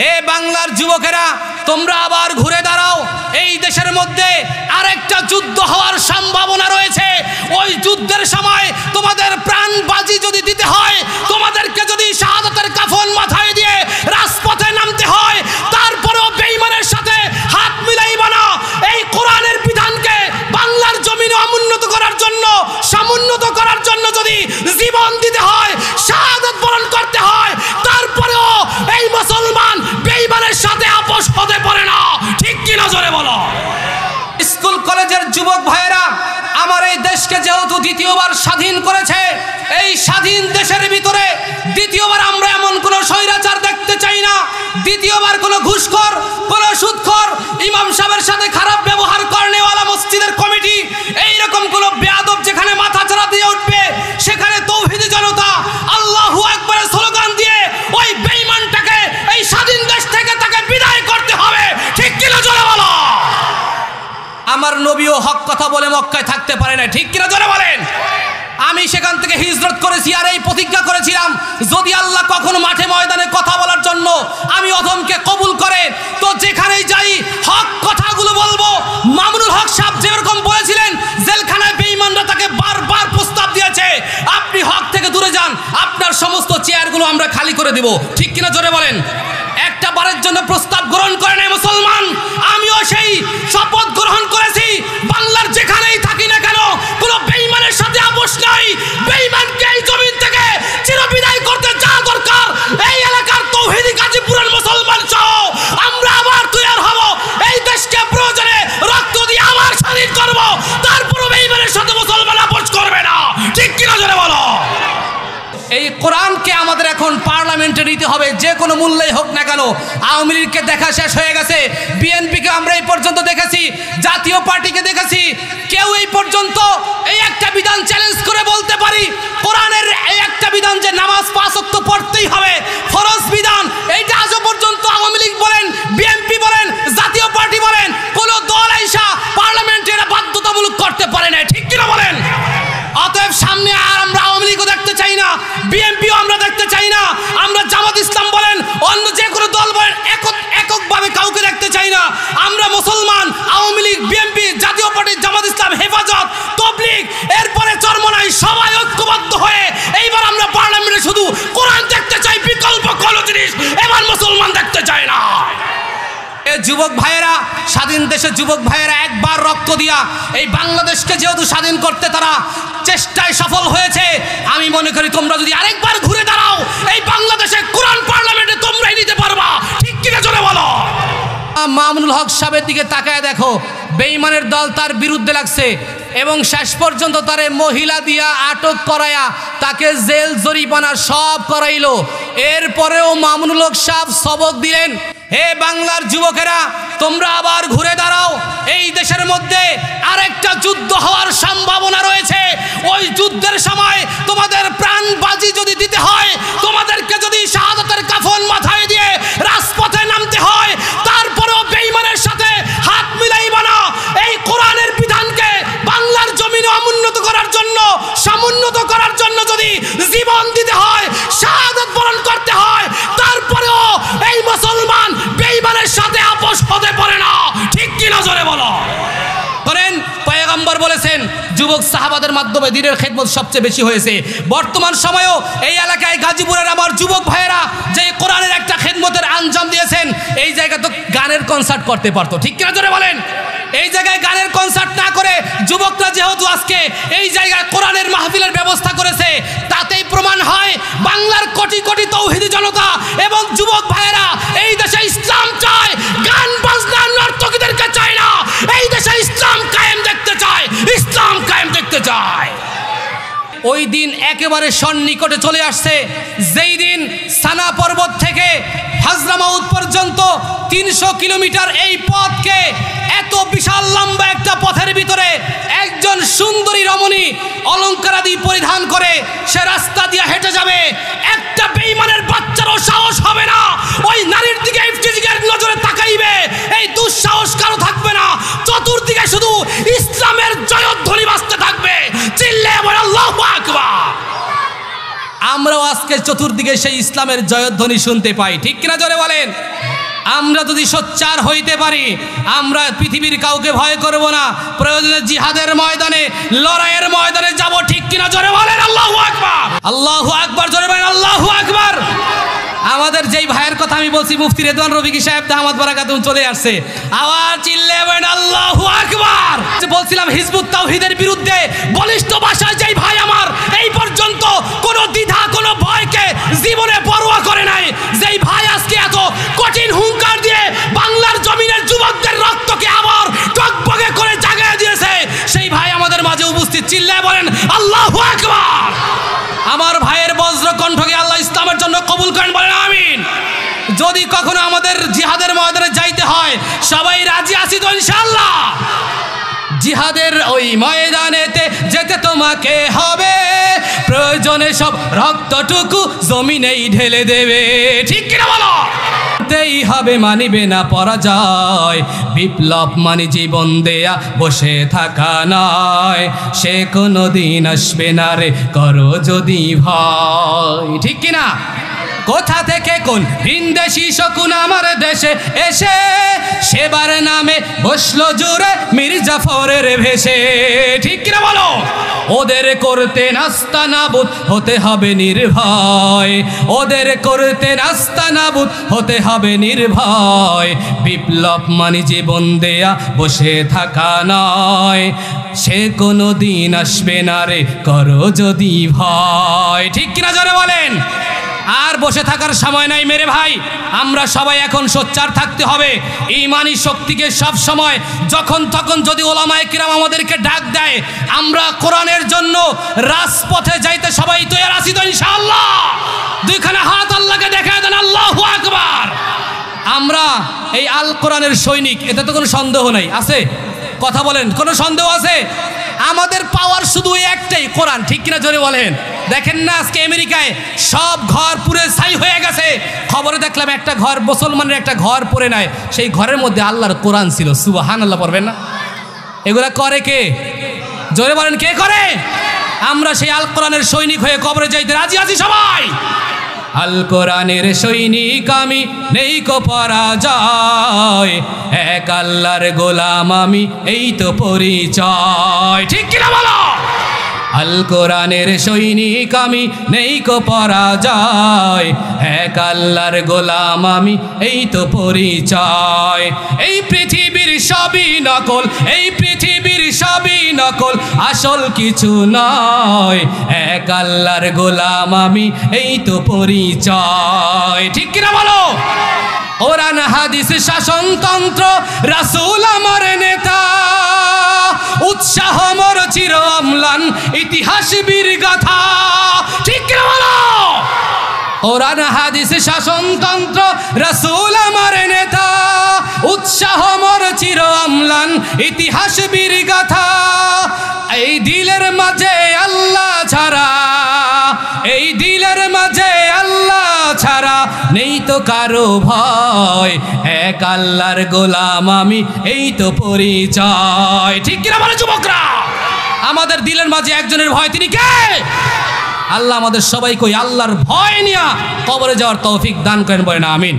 হে বাংলার যুবকেরা, তোমরা আবার ঘুরে দাঁড়াও। এই দেশের মধ্যে আরেকটা যুদ্ধ হওয়ার সম্ভাবনা রয়েছে। ওই যুদ্ধের সময় তোমাদের প্রাণ বাজি যদি দিতে হয়, তোমাদেরকে যদি শাহাদাতের কাফন মাথায় দিয়ে রাজপথে নামতে হয়, তারপরেও বেঈমানের সাথে হাত মিলাইবা না। এই কোরআনের বিধানকে বাংলার জমিনে অনুন্নত করার জন্য, সমুন্নত করার জন্য যদি জীবন দিতে হয়, শাহাদাত বরণ করতে হয়, তারপরেও এই মুসলমান বেঈমানের সাথে আপোষ হতে পারে না। ঠিক কি না জোরে বলো। স্কুল কলেজের যুবক ভাইয়েরা, আমার এই দেশকে যেহেতু দ্বিতীয়বার স্বাধীন করেছে, এই স্বাধীন দেশের ভিতরে দ্বিতীয়বার আমরা এমন কোনো স্বৈরাচার দেখতে চাই না। দ্বিতীয়বার কোনো ঘুষখোর, কোনো সুদখোর, ইমাম সাহেবের সাথে খারাপ ব্যবহার করেনেওয়ালা মসজিদের কমিটি, এইরকম কোনো বেয়াদব যেখানে মাথা চাড়া দিয়ে উঠবে, সেখানে তৌহিদি জনতা আল্লাহু আকবারের স্লোগান দিয়ে ওই বেঈমানটাকে এই স্বাধীন দেশ থেকে তাকে বিদায় করতে হবে। ঠিক কিনা জোরে বলো। আমার নবীও হক কথা বলে মক্কায় থাকতে পারে না। ঠিক কিনা জোরে বলেন। আমি সেখান থেকে হিজরত করেছি, আর এই প্রতিজ্ঞা করেছিলাম, যদি আল্লাহ কখনো মাঠে ময়দানে কথা বলার জন্য আমি অধমকে কবুল করে, তো যেখানেই যাই হক কথাগুলো বলবো। মামুনুল হক সাহেব যেরকম বলেছিলেন, জেলখানায় বেঈমানরা তাকে বারবার প্রস্তাব দিয়েছে, আপনি হক থেকে দূরে যান, আপনার সমস্ত চেয়ারগুলো আমরা খালি করে দেব। ঠিক কিনা জোরে বলেন। একটা বারের জন্য প্রস্তাব গ্রহণ করে নাই মুসলমান। আমিও সেই শপথ গ্রহণ করেছি, বাংলার যেখানেই থাকি না কেন কোনো বেঈমানের সাথে আপোষ নাই। বেঈমানকে এই জমিন থেকে চিরবিদায় করতে যা দরকার, এই এলাকার তৌহিদি গাজীপুরের মুসলমান সহ আমরা আবার তৈরি হব। এই দেশকে প্রয়োজনে রক্ত দিয়ে আবার স্বাধীন করব, তারপরও বেঈমানের সাথে মুসলমান আপোষ করবে না। ঠিক কিনা জোরে বলো। এই কোরআনকে আমাদের এখন পার্লামেন্টে নিতে হবে, যে কোনো মূল্যেই হোক না কেন। আওয়ামী লীগকে দেখা শেষ হয়ে গেছে, বিএনপিকে আমরা এই পর্যন্ত দেখেছি, জাতীয় পার্টিকে দেখেছি, কেউ এই পর্যন্ত এই একটা বিধান চ্যালেঞ্জ করে বলতে পারি, কোরআনের এই একটা বিধান যে নামাজ 5 ওয়াক্ত পড়তেই হবে, ফরজ বিধান, এইটা আজও পর্যন্ত আওয়ামী লীগ বলেন, বিএনপি বলেন, জাতীয় পার্টি বলেন, কোন দল আইসা পার্লামেন্টে এটা বাধ্যতামূলক করতে পারে না। ঠিক কিনা বলেন। অতএব সামনে আর আমরা আওয়ামী লীগও দেখতে চাই না, বিএনপিও আমরা দেখতে চাই না, আমরা জামাত ইসলাম বলেন, অন্য যে কোনো দল বলেন, এককভাবে কাউকে দেখতে চাই না। আমরা মুসলমান, আওয়ামী লীগ, বিএনপি, জাতীয় পার্টি, জামাত ইসলাম, হেফাজত, তবলিগ, এরপরে চরমনাই, সবাই ঐক্যবদ্ধ হয়ে এইবার আমরা পার্লামেন্টে শুধু কোরআন দেখতে চাই, বিকল্প কোনো জিনিস এবার মুসলমান দেখতে চায় না। যুবক ভাইয়েরা, স্বাধীন দেশের যুবক ভাইয়েরা একবার রক্ত দিয়া এই বাংলাদেশকে যেহেতু স্বাধীন করতে তারা চেষ্টায় সফল হয়েছে, আমি মনে করি তোমরা যদি আরেকবার ঘুরে দাঁড়াও, এই বাংলাদেশে কোরআন পার্লামেন্টে তোমরাই নিতে পারবা। ঠিক কিনা জোরে বলো। মামুনুল হক সাহেবের দিকে তাকায় দেখো, বেঈমানের দল তার বিরুদ্ধে লাগছে এবং শেষ পর্যন্ত তারে মহিলা দিয়া আটক করায়া তাকে জেল জরিমানা সব করাইলো। এরপরেও মামুনুল হক সাহেব সবক দিলেন, হে বাংলার যুবকেরা, তোমরা আবার ঘুরে দাঁড়াও। এই দেশের মধ্যে আরেকটা যুদ্ধ হওয়ার সম্ভাবনা রয়েছে। ওই যুদ্ধের সময় তোমাদের প্রাণ বাজি যদি দিতে হয়, তোমাদেরকে যদি শাহাদাতের কাফন মাথায় দিয়ে রাজপথে নামতে হয়, তারপরেও বেঈমানের সাথে হাত মিলাইবা না। এই কোরআনের বিধানকে বাংলার জমিনে অনুন্নত করার জন্য, সমুন্নত করার জন্য যদি জীবন দিতে হয়, শাহাদাত বরণ করতে হয়, তারপরেও এই মুসলমান বেঈমানের সাথে আপোষ হতে পারে না। ঠিক কি না জোরে বলো। করেন পয়গম্বর বলেছেন, যুবক সাহাবাদের মাধ্যমে দ্বীনের খেদমত সবচেয়ে বেশি হয়েছে। বর্তমান সময়েও এই এলাকায় গাজীপুরের আমার যুবক ভাইয়েরা যে কোরআনের একটা খেদমতের আঞ্জাম দিয়েছেন, এই জায়গায় তো গানের কনসার্ট করতে পারতো। ঠিক কিনা জোরে বলেন। এই জায়গায় গানের কনসার্ট না করে যুবকরা যেহেতু আজকে এই জায়গায় কোরআনের মাহফিলের ব্যবস্থা করেছে, তাতেই প্রমাণ হয় বাংলার কোটি কোটি তৌহিদি জনতা এবং যুবক ভাইয়েরা এই দেশে ইসলাম চায়, গান বাজনা নর্তকীদেরকে চায় না। এই দেশে ইসলাম কায়েম দেখতে চায়, ইসলাম কায়েম দেখতে চায়। ওই দিন একেবারে সন্নিকটে চলে আসছে, যেই দিন সানা পর্বত থেকে হাজরামাউত পর্যন্ত 300 কিলোমিটার এই পথকে, এত বিশাল লম্বা একটা পথের ভিতরে একজন সুন্দরী রমণী অলঙ্কারাদি পরিধান করে সে রাস্তা দিয়ে হেঁটে যাবে। একটা বেঈমানের বাচ্চারও সাহস হবে না ওই নারীর দিকে ইফতিজিকের নজরে তাকাইবে। এই দুঃসাহস কারো থাকবে না। চতুর্দিকে শুধু ইসলামের জয়ধ্বনি বাজতে থাকবে, চিল্লায়ে বলো আল্লাহু আকবার। আমরাও আজকে চতুর্দিকে সেই ইসলামের জয়ধ্বনি শুনতে পাই। ঠিক কিনা জোরে বলেন। আমরা যদি সোচ্চার হইতে পারি, আমরা পৃথিবীর কাউকে ভয় করব না, প্রয়োজনে জিহাদের ময়দানে, লড়াইয়ের ময়দানে যাব, ঠিক কিনা জোরে বলেন আল্লাহু আকবার। আল্লাহু আকবার, জোরে বলেন আল্লাহু আকবার। আমাদের যেই ভাইয়ের কথা আমি বলছি, মুফতি রেদওয়ান রফিকি সাহেব দামাত বারাকাতুহু চলে আসছে, আওয়াজ চিল্লে বলেন আল্লাহু আকবার। বলছিলাম হিজবুত তাওহীদের বিরুদ্ধে বলিষ্ঠ ভাষায় যেই ভাই আমার এই পর্যন্ত কোনো দ্বিধা কোনো ভয়কে জীবনে পরোয়া করে নাই, যেই ভাই আজকে এত কঠিন হুঙ্কার দিয়ে বাংলার জমিনের যুবকদের রক্তকে আবার টকবগে করে জাগিয়ে দিয়েছে, সেই ভাই আমাদের মাঝে উপস্থিত, চিল্লে বলেন আল্লাহু আকবার। আমার ভাইয়ের বজ্র কণ্ঠকে আল্লাহ ইসলামের জন্য কবুল করেন, বলেন আমিন। যদি কখনো আমাদের জিহাদের ময়দানে যাইতে হয়, সবাই রাজি আছি তো ইনশাআল্লাহ? জিহাদের ওই ময়দানেতে যেতে তোমাকে হবে, প্রয়োজনে সব রক্তটুকু জমিনেই ঢেলে দেবে, ঠিক কিনা বলো? হবে, মানিবে না পরাজয়, বিপ্লব মানে জীবন দেয়া, বসে থাকা নয়, সে কোনো দিন আসবে না রে, করো যদি ভয়, ঠিক কিনা? কোথা থেকে কোন ভিনদেশি শকুন আমার দেশে এসে সেবার নামে বসলো জুড়ে মির্জাফরের ভেসে, ঠিক কিনা বলো? ওদের করতে নাস্তানাবুদ হতে হবে নির্ভয়, ওদের করতে নাস্তানাবুদ হতে হবে নির্ভয়, বিপ্লব মানে জীবন দেয়া, বসে থাকা নয়, সে কোনো দিন আসবে না রে, করো যদি ভয়, ঠিক কিনা জোরে বলেন? আর বসে থাকার সময় নাই মেরে ভাই, আমরা সবাই এখন সোচ্চার থাকতে হবে। ঈমানি শক্তিকে সব সময় যখন তখন যদি ওলামায়ে কিরাম আমাদেরকে ডাক দেয়, আমরা কোরআনের জন্য রাজপথে যাইতে সবাই তৈরি আছি তো ইনশাআল্লাহ? দুইখানা হাত আল্লাহকে দেখায় দেন, আল্লাহু আকবার। আমরা এই আল কোরআনের সৈনিক, এতে তো কোনো সন্দেহ নাই, আছে? কথা বলেন, কোনো সন্দেহ আছে? আমাদের পাওয়ার শুধু একটাই, কোরআন, ঠিক কিনা জোরে বলেন? দেখেন না আজকে আমেরিকায় সব ঘর পুরে ছাই হয়ে গেছে, খবরে দেখলাম একটা ঘর, মুসলমানের একটা ঘর পড়ে নাই, সেই ঘরের মধ্যে আল্লাহর কোরআন ছিল, সুবহানাল্লাহ পড়বেন না? এগুলা করে কে? জোরে বলেন, কে করে? আমরা সেই আল কোরআনের সৈনিক হয়ে কবরে যাইতে রাজি আছি সবাই। আল কোরআনের সৈনিক আমি, নেই কো পরাজয়, এক আল্লাহর গোলাম আমি, এই তো পরিচয়, ঠিক কিনা বলো? আল কোরআনের সৈনিক আমি, নেই কো পরাজয়, এক আল্লাহর গোলাম আমি, এই তো পরিচয়। এই পৃথিবীর সবই নকল, এই পৃথিবীর সবই নকল, আসল কিছু নয়, এক আল্লাহর গোলাম আমি, এই তো পরিচয়, ঠিক কিনা বলো? কোরআন হাদিস শাসনতন্ত্র, রাসূল আমার নেতা, উৎসাহ মোর চির অম্লান, ইতিহাস বীর গাথা, ঠিক কিনা বলো? কোরআন হাদিস শাসনতন্ত্র, রাসূল আমার নেতা, উৎসাহ মোর চির অম্লান, ইতিহাস বীর গাথা। এই দিলের মাঝে আল্লাহ ছাড়া, এই দিলের মাঝে আল্লাহ ছাড়া নেই তো কারো ভয়, এক আল্লাহর গোলাম আমি, এই তো পরিচয়, ঠিক কিনা বলে যুবকরা? আমাদের দিলের মাঝে একজনের ভয়, তিনি কে? আল্লাহ আমাদের সবাইকে আল্লাহর ভয় নিয়ে কবরে যাওয়ার তৌফিক দান করেন, বলেন আমিন।